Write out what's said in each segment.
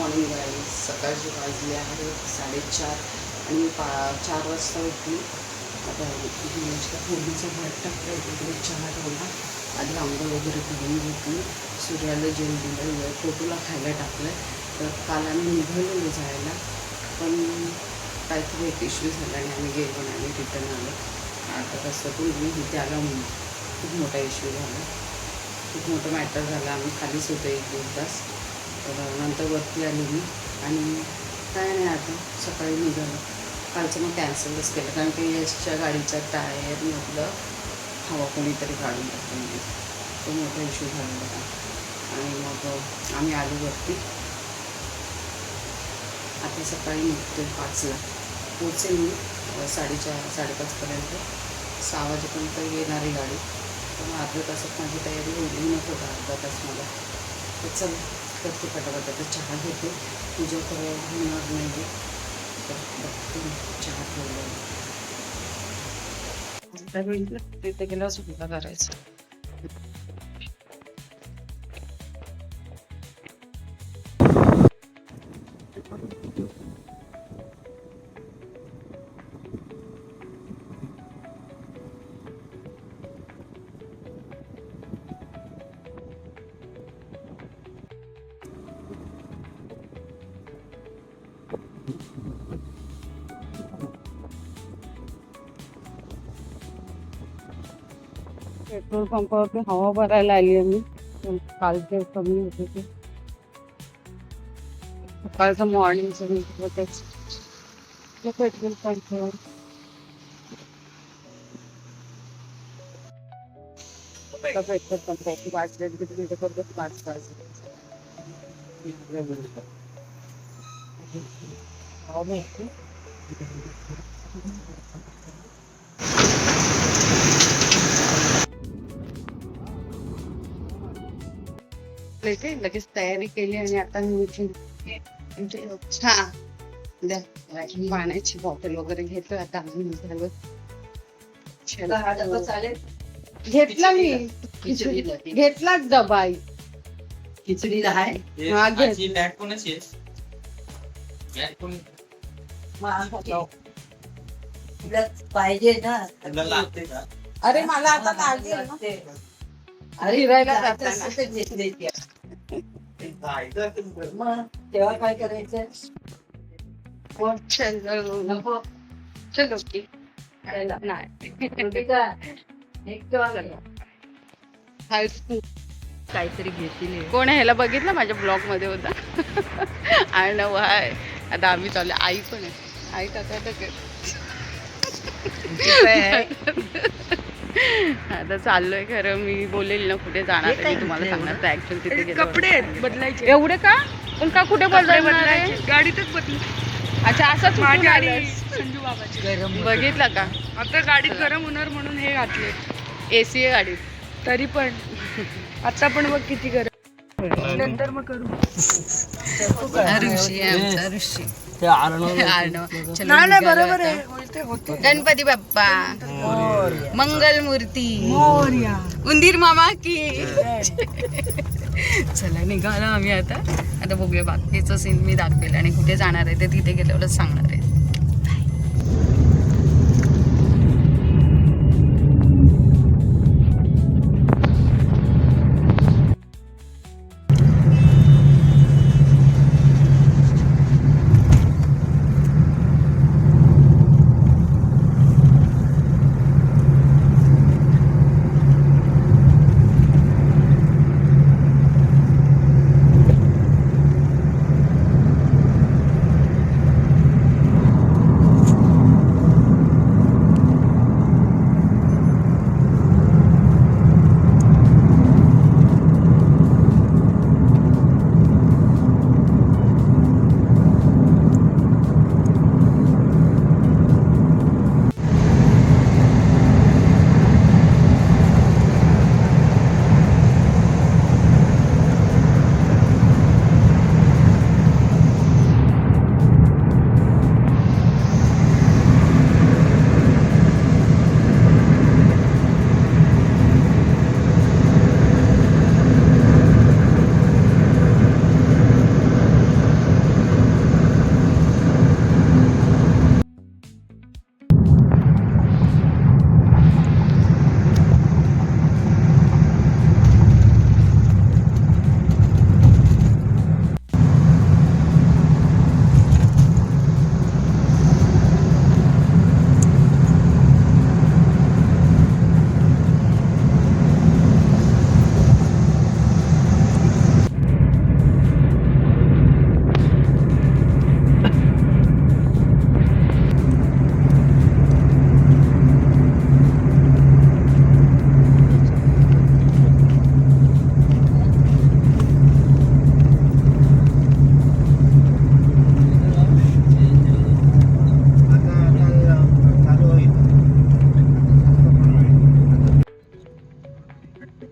Morning guys. सकाळचे वाजले आहेत 4:30 आणि 4 वाजता उठली. आता दिवसला फोडणीचा भात टाकला, इकडे चहा ठेवला, आधी आंघोळ वगैरे करून घेतली, सूर्याला जेवण दिलं, फोटोला खायला टाकलं. तर काल आम्ही निघालेलो जायला, पण काहीतरी एक इश्यू झाला आणि आम्ही गेलो आणि आम्ही रिटर्न आलो. आता रस्त्यातून मी इथे आला म्हणून खूप मोठा इश्यू झाला, खूप मोठं मॅटर झालं. आम्ही खालीच होतो 1-2 तास. तर नंतर वरती आली मी आणि काय नाही, आता सकाळी निघालं. कालचं मग कॅन्सलच केलं, कारण की यशच्या गाडीचा टायरमधलं हवा कोणीतरी काढून टाकलं, म्हणजे तो मोठा इश्यू झाला होता. आणि मग आम्ही आलो वरती. आता सकाळी निघतो 5ला पोचेल मी, 4:30-5:30पर्यंत. 6 वाजेपर्यंत येणारी गाडी. तर मग अर्ध्या तासात माझी तयारी होईल, होता अर्धा तास मला. तर चल करते पटापट. तर चहा घेते, पूजा होणार नाही तर बघते चहा ठेवलं. तिथे गेल्यावर सुद्धा करायचं. पेट्रोल पंपावरती हवा भरायला आली आहे मी. कालचे कमी होते ते सकाळचं मॉर्निंगचं पेट्रोल पंपावर. पेट्रोल पंपावरती वाचले किती मिनिटं करतो 5 तास. लगेच तयारी केली आणि आता मी द्या पाण्याची बॉटल वगैरे घेतोय. आता आम्ही निघालो. घेतला मी, घेतलाच डबा. खिचडी आहे. हा घेत. पाहिजे ना. अरे मला आता लागेल ना. फिरायला जाताना. मग तेव्हा काय करायचं? चलो की काहीतरी घेतील. कोण ह्याला बघितलं, माझ्या ब्लॉग मध्ये होता. आर्णव आहे. आता आम्ही चालू, आई पण आहे. आई टाका आता चाललोय. खरं मी बोलेल ना कुठे जाणार आहे, मी तुम्हाला सांगणार. तर ऍक्च्युअली तिथे गेलो. कपडे बदलायचे. एवढे का? पण का कुठे बदलायचे? गाडीतच बदल. अच्छा, असंच माझी माझ्या आणि संजू बाबाची. बघितलं का? आता गाडीत गरम होणार म्हणून हे घातले. एसी आहे गाडीत. तरी पण आता पण बघ किती गरम. नंतर मग करू. ऋषी आहे आमचा, ऋषी. नाही बरोबर आहे. गणपती बाप्पा मंगल मूर्ती मोरया. उंदीर मामा की. चला निघाला आम्ही आता बघूया बाकीचं सीन मी दाखवेल आणि कुठे जाणार आहे ते तिथे गेल्यावरच सांगणार आहे.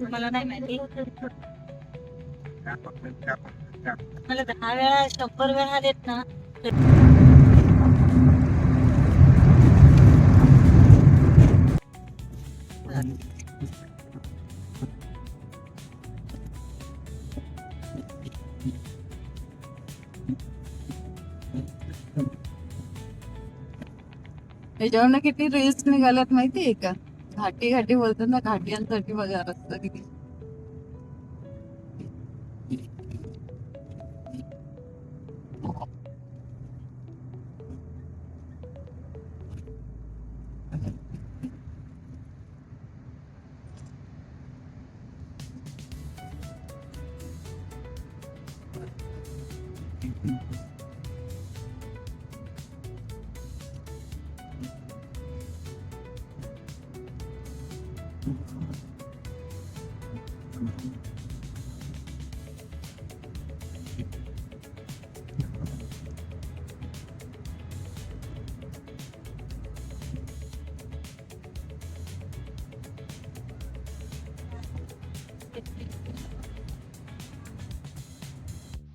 मला नाही माहिती. मला 10 वेळा 100 वेळा देत ना. त्याच्यावरनं किती रील्स निघाल्यात माहितीये का? घाटी घाटी बोलतात ना, घाटियांसाठी बघा रस्ता किती.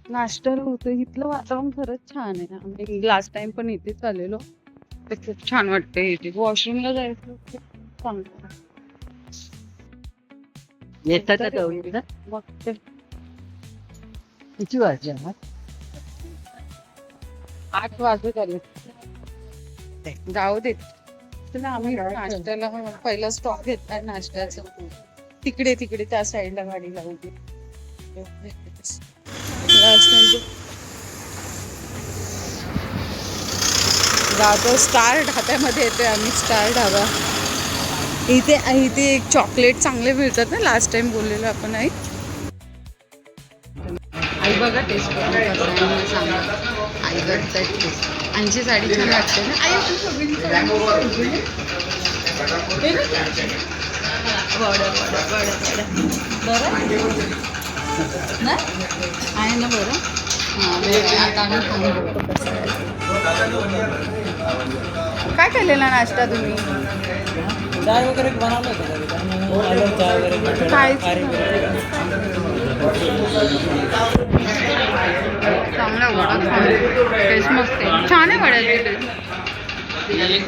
नाश्त्याला होतं. इथलं वातावरण खरंच छान आहे. आम्ही लास्ट टाइम पण इथेच आलेलो. तर खूप छान वाटतंय इथे. वॉशरूमला जायचं खूप चांगलं. येतात का गवळीला? बघते. किती वाजले मग? 8 वाजत आले. जाऊ देत. चला आम्ही नाश्त्याला पहिला स्टॉप घेतलाय नाश्त्याचा. तिकडे त्या साईडला गाडी लावली. जातो स्टार ढाब्यामध्ये येतोय आम्ही. स्टार ढाबा इथे एक चॉकलेट चांगले मिळतात ना. लास्ट टाइम बोललेलो आपण. आई बघा टेस्ट सांगा. आई करताय टेस्ट. आईची साडी छान वाटते ना. आई बरं ना आहे ना. बरं हां आता आम्ही खाऊन कसं काय केलेला नाश्ता तुम्ही? चाय वगैरे बनवलं होतं चाय वगैरे काय चांगला वडा खाऊन टेस्ट मस्त आहे. छान आहे वड्याची टेस्ट. एक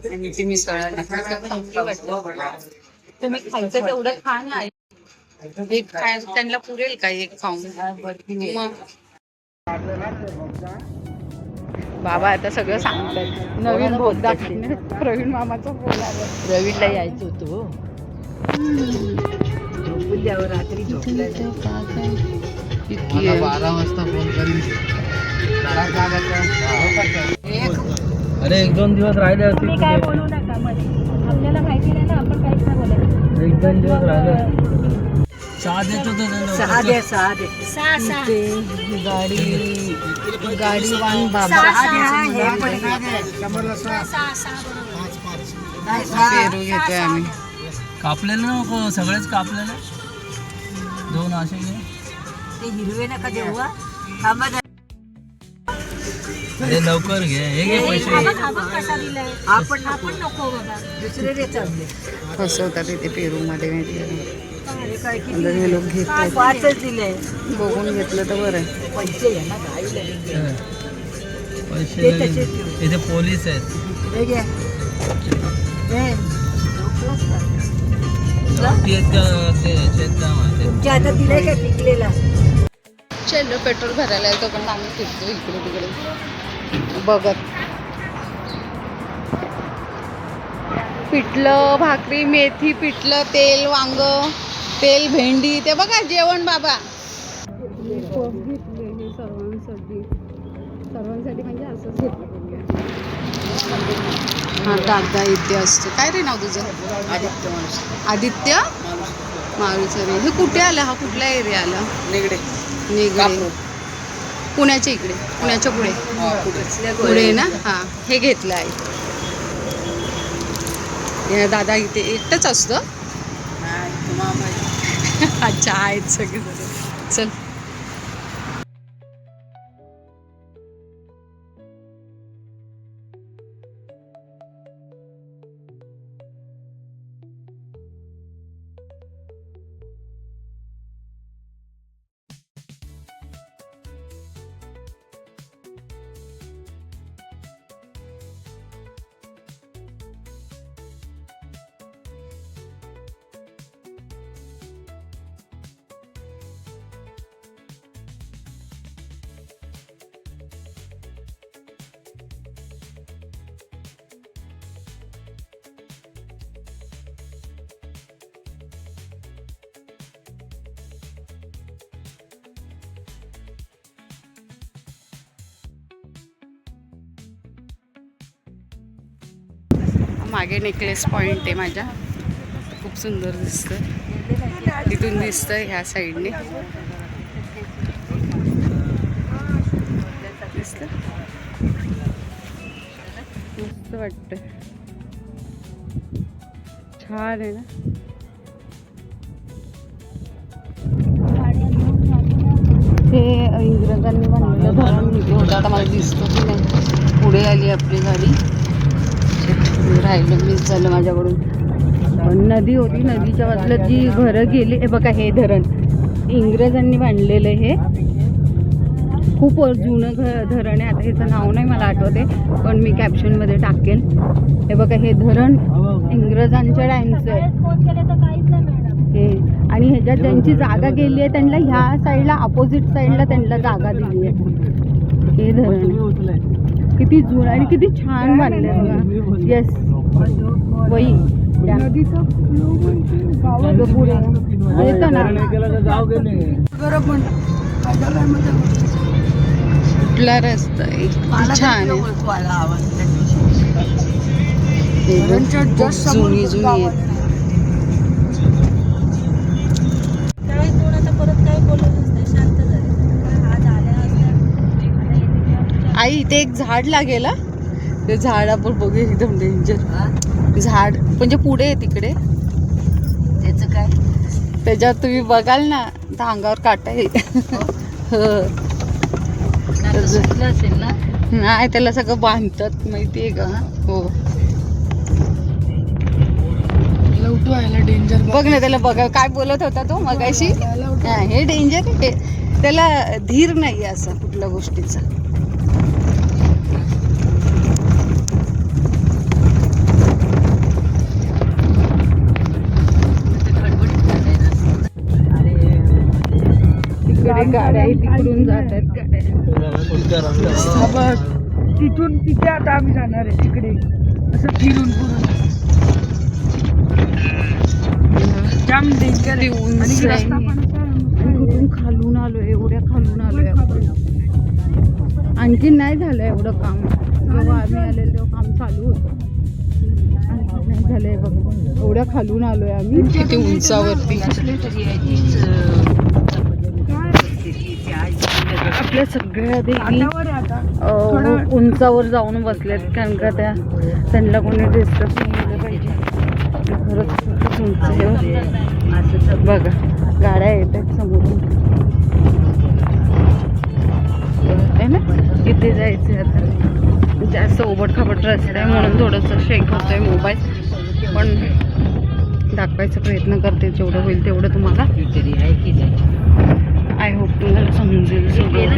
प्लेट मिसळ तुम्ही खायचं तेवढं खा ना. एक खाय त्यांना पुरेल का एक खाऊन? मग बाबा आता सगळं सांगतात. नवीन भोग दाखवणे. प्रवीण मामाचा फोन आला. प्रवीणला यायचं होतं. झोपून द्यावं रात्री झोपलं 12 वाजता फोन करीन. अरे 1-2 दिवस राहिले असतील. काय बोलू नका मध्ये. आपल्याला माहिती नाही ना, आपण काहीच नाही बोलायचं. 1-2 दिवस राहिले. 6 देतो तो. 6 दे. 6 गाडी वाहन बाबा पेरू घेतोय आम्ही. कापलेलं नको, सगळेच कापलेलं. 2 असे घे. ते हिरवे नका देऊ. अरे लवकर घे. हे घे पैसे. कसा दिलाय आपण नको बाबा. दुसरे दे चालले. फसवतात इथे पेरू मध्ये माहिती आहे. हे लोक घेतात. 5च दिले. बघून घेतलं तर बरं आहे. पैसे घ्या ना गाईला. पैसे इथे पोलीस आहेत. हे घ्या. तुमच्या हातात दिलाय का पिकलेला? चलो पेट्रोल भरायला येतो पण आम्ही फिरतो इकडे तिकडे बघत. पिठलं भाकरी, मेथी, पिठलं, तेल, वांग, तेल, भेंडी. ते बघा जेवण बाबा. घेतले हे सर्वांसाठी म्हणजे असंच घेतलं. हा दादा इथे असतो. काय रे नाव तुझं? आदित्य मारुचरे. हे कुठे आलं? हा कुठला एरिया आला? निगडे. पुण्याच्या इकडे. पुण्याच्या पुढे ना. हा हे घेतलं आहे. दादा इथे एकटाच असतो. अच्छा आहेत सगळे. चल मागे नेकलेस पॉइंट आहे माझ्या, खूप सुंदर दिसतं. तिथून दिसतं ह्या साईडने दिसतं, मस्त वाटतं, छान आहे ना. हे इंग्रजांनी बांधलेलं धरण होतं, आता मला दिसतो की नाही. पुढे आली आपली गाडी, राहिलं मिस झालं माझ्याकडून. नदी होती, नदीच्या बाजूला जी घरं गेली. हे बघा हे धरण इंग्रजांनी बांधलेलं हे खूप जुनं धरण आहे. आता ह्याचं नाव नाही मला आठवते, पण मी कॅप्शनमध्ये टाकेल. हे बघा हे धरण इंग्रजांच्या टाईमचं आहे हे. आणि ह्याच्यात ज्यांची जागा गेली आहे त्यांना ह्या साईडला, अपोजिट साईडला त्यांना जागा दिली आहे. हे धरण किती जुनं आणि किती छान बांधलं बघा. येस वही नदीचं पुढे येतं ना. कुठला रस्ता आहे, छान आहे. जुनी जुनी आहेत. आई इथे एक झाड लागेल, ते झाड आपण बघू, एकदम डेंजर झाड. म्हणजे पुढे आहे तिकडे, त्याचं काय, त्याच्यात तुम्ही बघाल ना तर अंगावर काटा येईल. असेल ना. नाही, त्याला सगळं बांधतात माहिती आहे का. हो डेंजर. बघ ना त्याला, बघा काय बोलत होता तो मगाशी. हे डेंजर आहे, त्याला धीर नाही असं कुठल्या गोष्टीचा. तिकडे गाड्या तिकडून जात आहेत गाड्या. तिथून तिथे आता आम्ही जाणार आहे तिकडे, असं फिरून फिरून. जाम डेंजर आहे. उंच आहे. कुठून खालून आलोय, एवढ्या खालून आलोय आपण. आणखी नाही झालं एवढं काम. जेव्हा आम्ही आलेलो तेव्हा काम चालू होतं, आणखी नाही झालंय बघा. एवढ्या खालून आलोय आम्ही, किती उंचावरती. आपल्या सगळ्या देवी उंचावर जाऊन बसल्यात, कारण का त्यांना कोणी डिस्टर्ब नाही केलं पाहिजे. खरंच खूपच उंच आहे बघा. गाड्या येत आहेत समोरून आहे ना. इथे जायचं आता, जास्त ओबटखाबट रस्ता आहे म्हणून थोडंसं शेक होतोय मोबाईल, पण दाखवायचा प्रयत्न करते जेवढं होईल तेवढं तुम्हाला. आय होप तुम्हाला समजेल सगळं.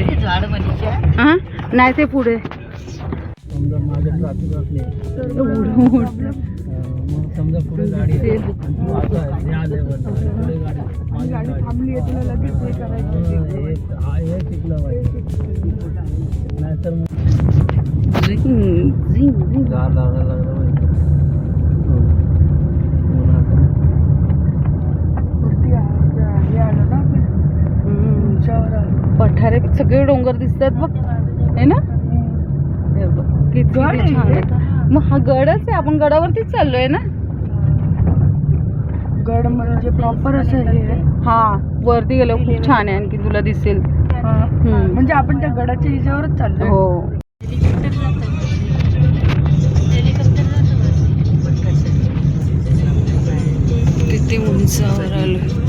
हां नाही ते पुढे समजा पुढे गाडी थांबली आहे, तुला लगेच हे करायचं. नाहीतर पठारे सगळे डोंगर दिसतात बघ, आहे ना. किती छान आहे. मग हा गडच आहे, आपण गडावरतीच चाललोय ना. गड म्हणजे प्रॉपर असं हे. हा वरती गेलो खूप छान आहे, आणखी तुला दिसेल. म्हणजे आपण त्या गडाच्या हिच्यावरच चाललोय. हो किती उंचावर आलो.